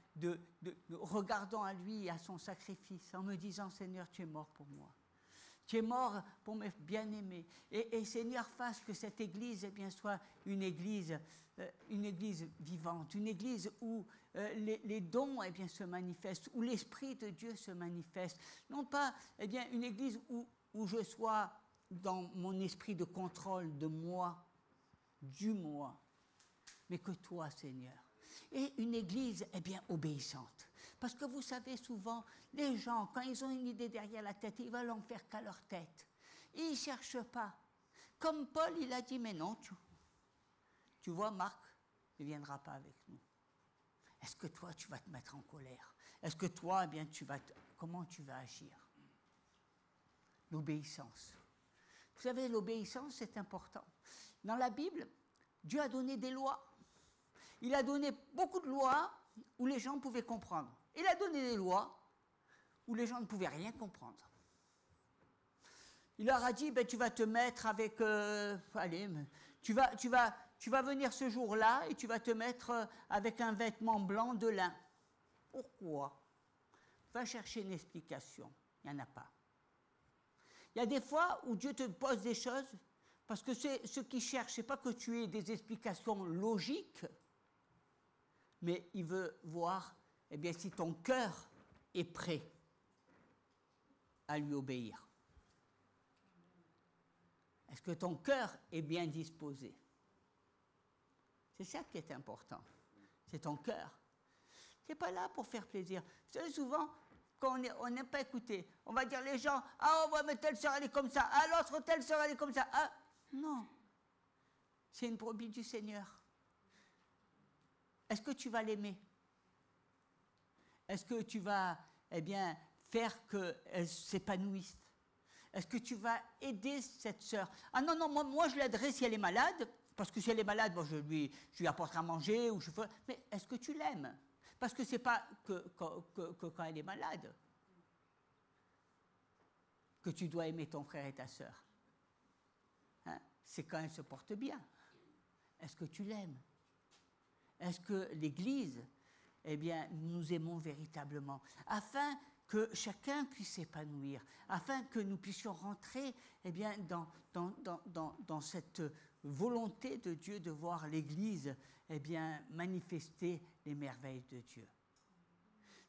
regardant à lui et à son sacrifice, en me disant, Seigneur, tu es mort pour moi. Tu es mort pour mes bien-aimés. Et Seigneur, fasse que cette Église, eh bien, soit une Église vivante, une Église où les dons, eh bien, se manifestent, où l'Esprit de Dieu se manifeste. Non pas, eh bien, une Église où je sois dans mon esprit de contrôle de moi, du moi, mais que toi, Seigneur. Et une Église, eh bien, obéissante. Parce que vous savez, souvent, les gens, quand ils ont une idée derrière la tête, ils veulent en faire qu'à leur tête. Ils ne cherchent pas. Comme Paul, il a dit, mais non, tu vois, Marc ne viendra pas avec nous. Est-ce que toi, tu vas te mettre en colère? Est-ce que toi, eh bien, comment tu vas agir? L'obéissance. Vous savez, l'obéissance, c'est important. Dans la Bible, Dieu a donné des lois. Il a donné beaucoup de lois où les gens pouvaient comprendre. Il a donné des lois où les gens ne pouvaient rien comprendre. Il leur a dit, ben, tu vas te mettre avec... tu vas venir ce jour-là et tu vas te mettre avec un vêtement blanc de lin. Pourquoi? Va chercher une explication. Il n'y en a pas. Il y a des fois où Dieu te pose des choses parce que ce qu'il cherche, ce n'est pas que tu aies des explications logiques, mais il veut voir eh bien, si ton cœur est prêt à lui obéir. Est-ce que ton cœur est bien disposé? C'est ça qui est important. C'est ton cœur. Tu n'es pas là pour faire plaisir. Vous savez, souvent, quand on n'aime pas écouter, on va dire les gens, ah, ouais, mais telle sœur, elle est comme ça, ah, l'autre, telle sœur, elle est comme ça. Ah, non. C'est une brebis du Seigneur. Est-ce que tu vas l'aimer? Est-ce que tu vas, eh bien, faire qu'elle s'épanouisse? Est-ce que tu vas aider cette sœur? Ah non, non, moi je l'aiderai si elle est malade, parce que si elle est malade, bon, je lui apporterai à manger, ou je ferai... Mais est-ce que tu l'aimes? Parce que ce n'est pas que quand elle est malade que tu dois aimer ton frère et ta sœur. Hein? C'est quand elle se porte bien. Est-ce que tu l'aimes? Est-ce que l'Église, eh bien, nous aimons véritablement, afin que chacun puisse s'épanouir, afin que nous puissions rentrer eh bien, dans cette volonté de Dieu de voir l'Église eh bien, manifester les merveilles de Dieu.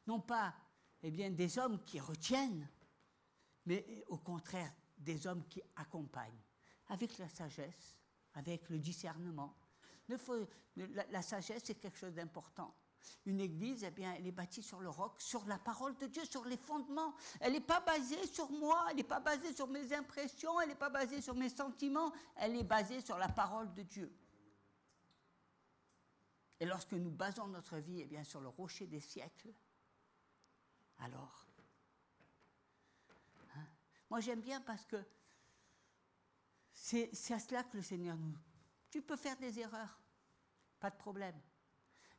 Non pas eh bien, des hommes qui retiennent, mais au contraire des hommes qui accompagnent, avec la sagesse, avec le discernement. La sagesse, c'est quelque chose d'important. Une église, eh bien, elle est bâtie sur le roc, sur la parole de Dieu, sur les fondements. Elle n'est pas basée sur moi, elle n'est pas basée sur mes impressions, elle n'est pas basée sur mes sentiments, elle est basée sur la parole de Dieu. Et lorsque nous basons notre vie, eh bien, sur le rocher des siècles, alors, hein, moi j'aime bien parce que c'est à cela que le Seigneur nous... Tu peux faire des erreurs. pas de problème.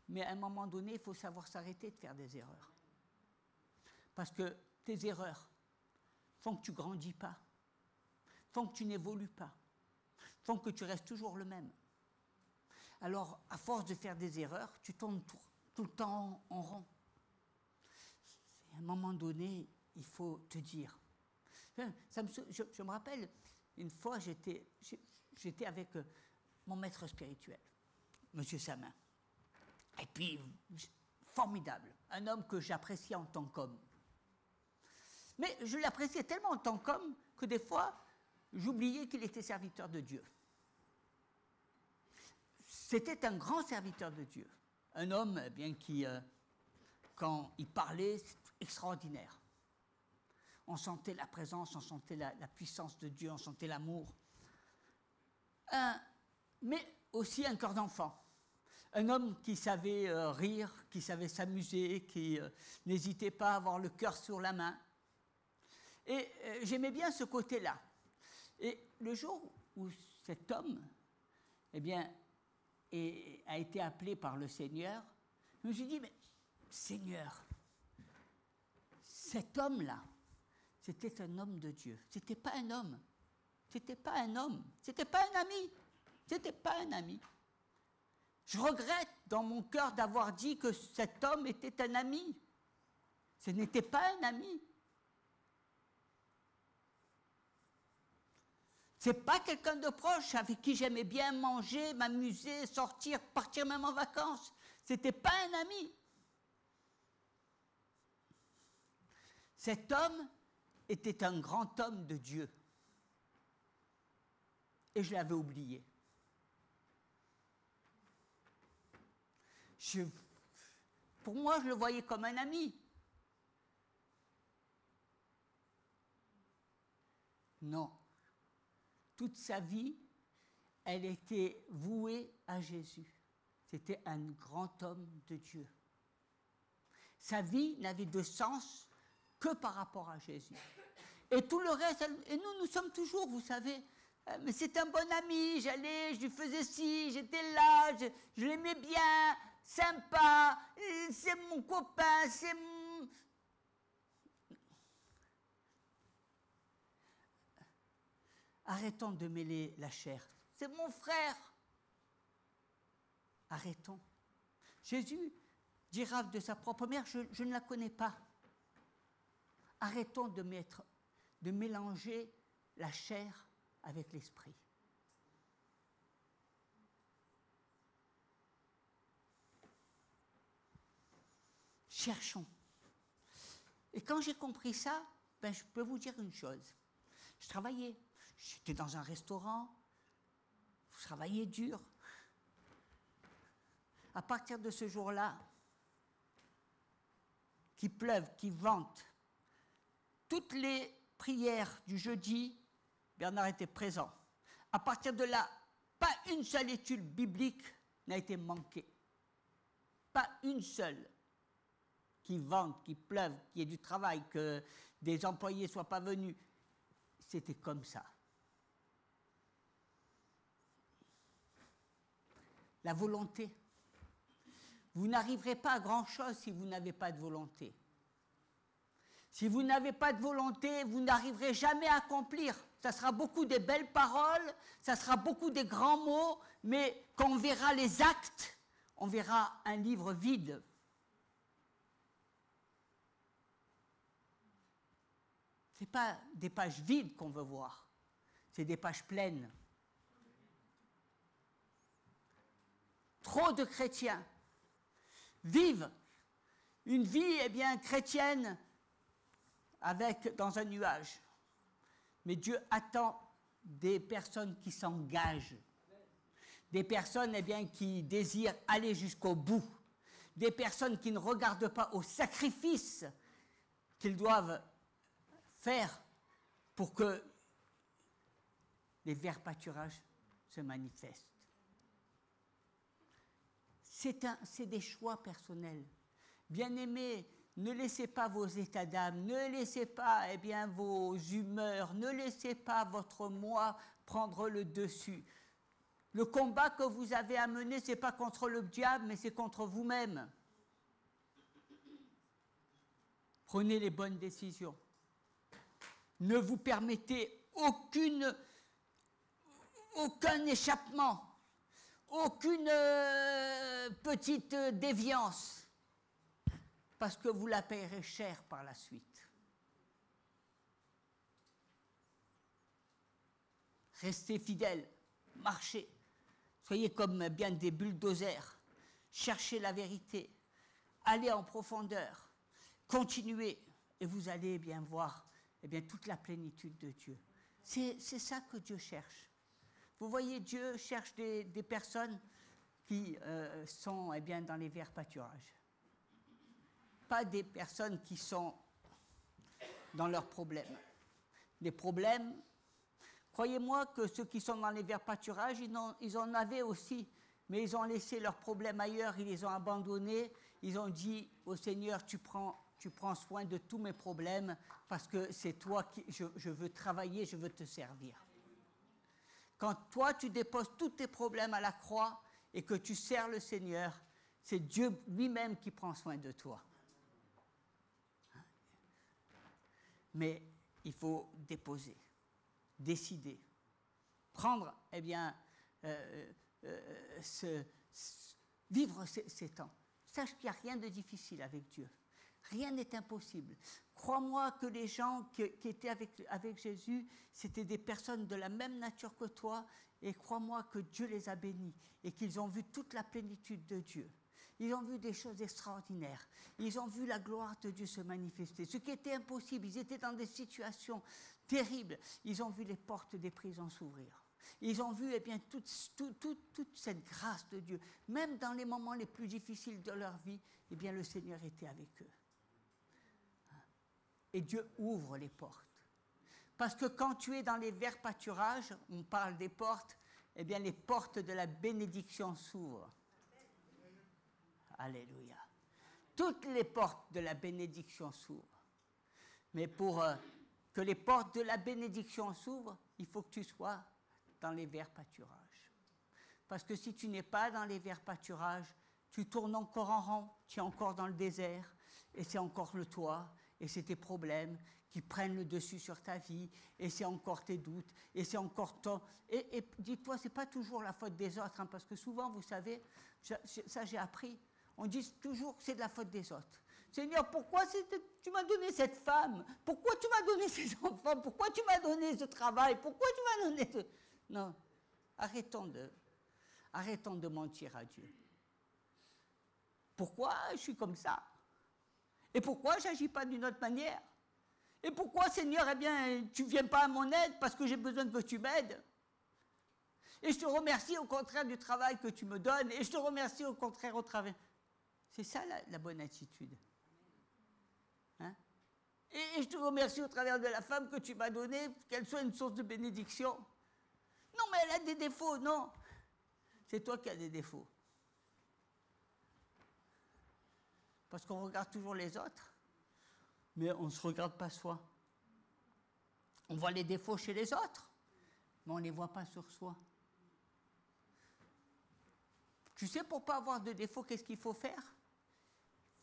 Mais à un moment donné, il faut savoir s'arrêter de faire des erreurs. Parce que tes erreurs font que tu ne grandis pas, font que tu n'évolues pas, font que tu restes toujours le même. Alors, à force de faire des erreurs, tu tournes tout le temps en rond. À un moment donné, il faut te dire. Je me rappelle, une fois, j'étais avec mon maître spirituel, M. Samin. Et puis, formidable, un homme que j'appréciais en tant qu'homme. Mais je l'appréciais tellement en tant qu'homme que des fois, j'oubliais qu'il était serviteur de Dieu. C'était un grand serviteur de Dieu. Un homme, eh bien, qui, quand il parlait, c'était extraordinaire. On sentait la présence, on sentait la puissance de Dieu, on sentait l'amour. Mais aussi un cœur d'enfant. Un homme qui savait rire, qui savait s'amuser, qui n'hésitait pas à avoir le cœur sur la main. Et j'aimais bien ce côté-là. Et le jour où cet homme, eh bien, a été appelé par le Seigneur, je me suis dit, mais Seigneur, cet homme-là, c'était un homme de Dieu. C'était pas un homme. C'était pas un homme. C'était pas un ami. C'était pas un ami. Je regrette dans mon cœur d'avoir dit que cet homme était un ami. Ce n'était pas un ami. C'est pas quelqu'un de proche avec qui j'aimais bien manger, m'amuser, sortir, partir même en vacances. C'était pas un ami. Cet homme était un grand homme de Dieu. Et je l'avais oublié. Pour moi, je le voyais comme un ami. Non. Toute sa vie, elle était vouée à Jésus. C'était un grand homme de Dieu. Sa vie n'avait de sens que par rapport à Jésus. Et tout le reste, et nous sommes toujours, vous savez, mais c'est un bon ami, j'allais, je lui faisais ci, j'étais là, je l'aimais bien, sympa, c'est mon copain, c'est mon... Arrêtons de mêler la chair. C'est mon frère. Arrêtons. Jésus dira de sa propre mère, je ne la connais pas. Arrêtons de mélanger la chair avec l'esprit. Cherchons. Et quand j'ai compris ça, ben, je peux vous dire une chose. Je travaillais. J'étais dans un restaurant. Je travaillais dur. À partir de ce jour-là, qu'il pleuve, qu'il vente, toutes les prières du jeudi, Bernard était présent. À partir de là, pas une seule étude biblique n'a été manquée. Pas une seule. Qu'il vente, qu'il pleuve, qu'il y ait du travail, que des employés ne soient pas venus. C'était comme ça. La volonté. Vous n'arriverez pas à grand-chose si vous n'avez pas de volonté. Si vous n'avez pas de volonté, vous n'arriverez jamais à accomplir. Ça sera beaucoup des belles paroles, ça sera beaucoup des grands mots, mais quand on verra les actes, on verra un livre vide. Ce n'est pas des pages vides qu'on veut voir, c'est des pages pleines. Trop de chrétiens vivent une vie chrétienne dans un nuage. Mais Dieu attend des personnes qui s'engagent, des personnes qui désirent aller jusqu'au bout, des personnes qui ne regardent pas au sacrifice qu'ils doivent faire pour que les verts pâturages se manifestent. C'est des choix personnels. Bien-aimés, ne laissez pas vos états d'âme, ne laissez pas vos humeurs, ne laissez pas votre moi prendre le dessus. Le combat que vous avez à mener, ce n'est pas contre le diable, mais c'est contre vous-même. Prenez les bonnes décisions. Ne vous permettez aucun échappement, aucune petite déviance, parce que vous la payerez cher par la suite. Restez fidèles, marchez, soyez comme bien des bulldozers, cherchez la vérité, allez en profondeur, continuez, et vous allez bien voir toute la plénitude de Dieu. C'est ça que Dieu cherche. Vous voyez, Dieu cherche des personnes qui sont dans les verts pâturages. Pas des personnes qui sont dans leurs problèmes. Les problèmes, croyez-moi que ceux qui sont dans les verts pâturages, ils en avaient aussi, mais ils ont laissé leurs problèmes ailleurs, ils les ont abandonnés, ils ont dit au Seigneur, tu prends soin de tous mes problèmes, parce que c'est toi qui je veux travailler, je veux te servir. Quand toi, tu déposes tous tes problèmes à la croix et que tu sers le Seigneur, c'est Dieu lui-même qui prend soin de toi. Mais il faut déposer, décider, prendre, vivre ces temps. Sache qu'il n'y a rien de difficile avec Dieu. Rien n'est impossible. Crois-moi que les gens qui étaient avec Jésus, c'était des personnes de la même nature que toi, et crois-moi que Dieu les a bénis et qu'ils ont vu toute la plénitude de Dieu. Ils ont vu des choses extraordinaires. Ils ont vu la gloire de Dieu se manifester. Ce qui était impossible, ils étaient dans des situations terribles. Ils ont vu les portes des prisons s'ouvrir. Ils ont vu toute cette grâce de Dieu. Même dans les moments les plus difficiles de leur vie, le Seigneur était avec eux. Et Dieu ouvre les portes. Parce que quand tu es dans les verts pâturages, on parle des portes, les portes de la bénédiction s'ouvrent. Alléluia. Toutes les portes de la bénédiction s'ouvrent. Mais pour que les portes de la bénédiction s'ouvrent, il faut que tu sois dans les verts pâturages. Parce que si tu n'es pas dans les verts pâturages, tu tournes encore en rond, tu es encore dans le désert, et c'est encore le toi, et c'est tes problèmes qui prennent le dessus sur ta vie, et c'est encore tes doutes, et c'est encore ton... Et dis-toi, c'est pas toujours la faute des autres, parce que souvent, vous savez, ça j'ai appris, on dit toujours que c'est de la faute des autres. Seigneur, pourquoi tu m'as donné cette femme? Pourquoi tu m'as donné ces enfants? Pourquoi tu m'as donné ce travail? Pourquoi tu m'as donné ce... Non, arrêtons de mentir à Dieu. Pourquoi je suis comme ça? Et pourquoi je n'agis pas d'une autre manière? Et pourquoi, Seigneur, tu ne viens pas à mon aide parce que j'ai besoin que tu m'aides? Et je te remercie au contraire du travail que tu me donnes, et je te remercie au contraire au travail. C'est ça la bonne attitude. Hein? Et je te remercie au travers de la femme que tu m'as donnée, qu'elle soit une source de bénédiction. Non, mais elle a des défauts, non. C'est toi qui as des défauts. Parce qu'on regarde toujours les autres, mais on ne se regarde pas soi. On voit les défauts chez les autres, mais on ne les voit pas sur soi. Tu sais, pour ne pas avoir de défauts, qu'est-ce qu'il faut faire?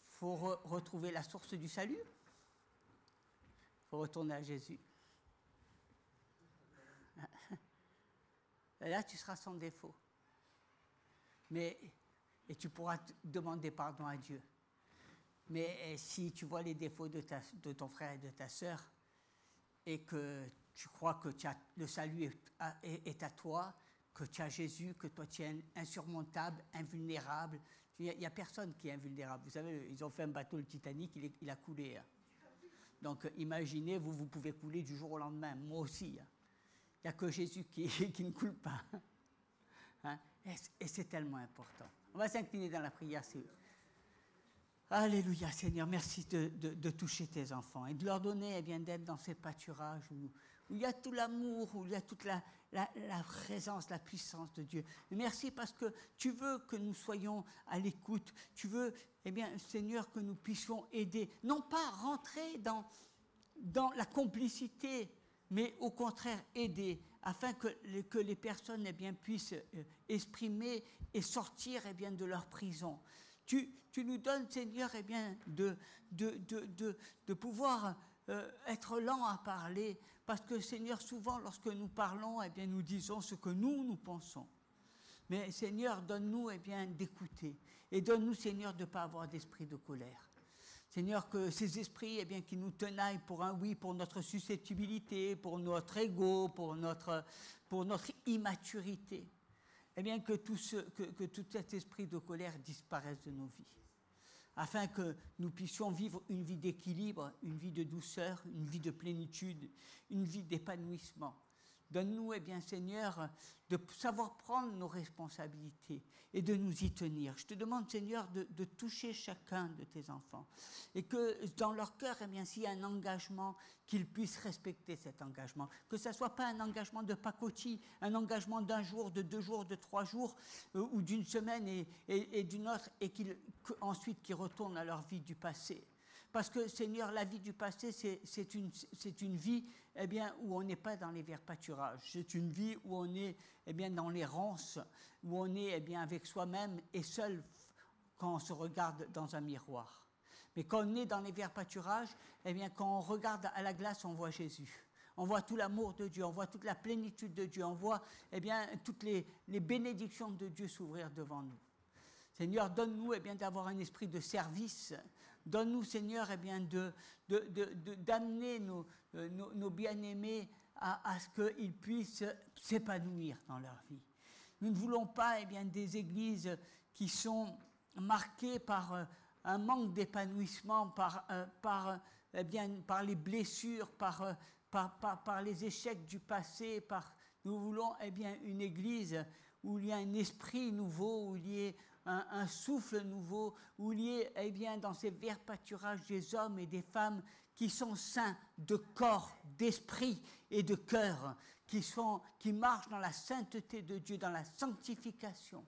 Il faut retrouver la source du salut. Il faut retourner à Jésus. Et là, tu seras sans défaut. Et tu pourras demander pardon à Dieu. Mais si tu vois les défauts de ton frère et de ta sœur, et que tu crois que le salut est à toi, que tu as Jésus, que toi tu es insurmontable, invulnérable, il n'y a personne qui est invulnérable. Vous savez, ils ont fait un bateau, le Titanic, il a coulé. Donc imaginez, vous pouvez couler du jour au lendemain, moi aussi. Il n'y a que Jésus qui ne coule pas. Hein? Et c'est tellement important. On va s'incliner dans la prière. Alléluia, Seigneur, merci de toucher tes enfants et de leur donner d'être dans ces pâturages où il y a tout l'amour, où il y a toute la présence, la puissance de Dieu. Et merci parce que tu veux que nous soyons à l'écoute. Tu veux, Seigneur, que nous puissions aider. Non pas rentrer dans la complicité, mais au contraire aider afin que les personnes puissent exprimer et sortir de leur prison. Tu nous donnes, Seigneur, de pouvoir être lent à parler, parce que, Seigneur, souvent, lorsque nous parlons, nous disons ce que nous pensons. Mais, Seigneur, donne-nous d'écouter, et donne-nous, Seigneur, de ne pas avoir d'esprit de colère. Seigneur, que ces esprits qui nous tenaillent pour un oui, pour notre susceptibilité, pour notre ego, pour notre immaturité, que tout cet esprit de colère disparaisse de nos vies, afin que nous puissions vivre une vie d'équilibre, une vie de douceur, une vie de plénitude, une vie d'épanouissement. Donne-nous, Seigneur, de savoir prendre nos responsabilités et de nous y tenir. Je te demande, Seigneur, de toucher chacun de tes enfants et que dans leur cœur, s'il y a un engagement, qu'ils puissent respecter cet engagement. Que ce ne soit pas un engagement de pacotille, un engagement d'un jour, de 2 jours, de 3 jours ou d'une semaine et d'une autre, et ensuite qu'ils retournent à leur vie du passé. Parce que, Seigneur, la vie du passé, c'est une vie où on n'est pas dans les verts pâturages. C'est une vie où on est dans l'errance, où on est avec soi-même et seul quand on se regarde dans un miroir. Mais quand on est dans les verts pâturages, quand on regarde à la glace, on voit Jésus. On voit tout l'amour de Dieu, on voit toute la plénitude de Dieu, on voit toutes les bénédictions de Dieu s'ouvrir devant nous. Seigneur, donne-nous d'avoir un esprit de service. Donne-nous, Seigneur, d'amener nos bien-aimés à ce qu'ils puissent s'épanouir dans leur vie. Nous ne voulons pas des églises qui sont marquées par un manque d'épanouissement, par les blessures, par les échecs du passé. Nous voulons une église où il y a un esprit nouveau, où il y ait un souffle nouveau, où il y ait dans ces verts pâturages des hommes et des femmes qui sont saints de corps, d'esprit et de cœur, qui marchent dans la sainteté de Dieu, dans la sanctification.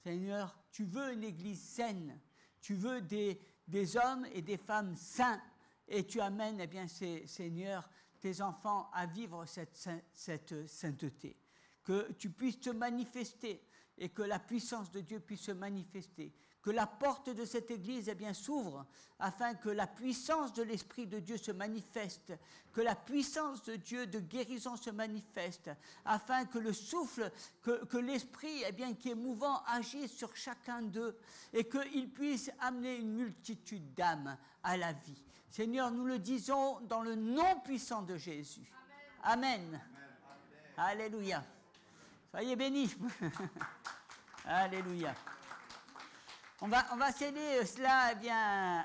Seigneur, tu veux une église saine, tu veux des hommes et des femmes saints, et tu amènes, Seigneur, tes enfants à vivre cette sainteté. Que tu puisses te manifester et que la puissance de Dieu puisse se manifester. Que la porte de cette église s'ouvre afin que la puissance de l'Esprit de Dieu se manifeste, que la puissance de Dieu de guérison se manifeste, afin que le souffle, que l'Esprit qui est mouvant agisse sur chacun d'eux et qu'il puisse amener une multitude d'âmes à la vie. Seigneur, nous le disons dans le nom puissant de Jésus. Amen. Amen. Alléluia. Soyez bénis. Alléluia. On va sceller cela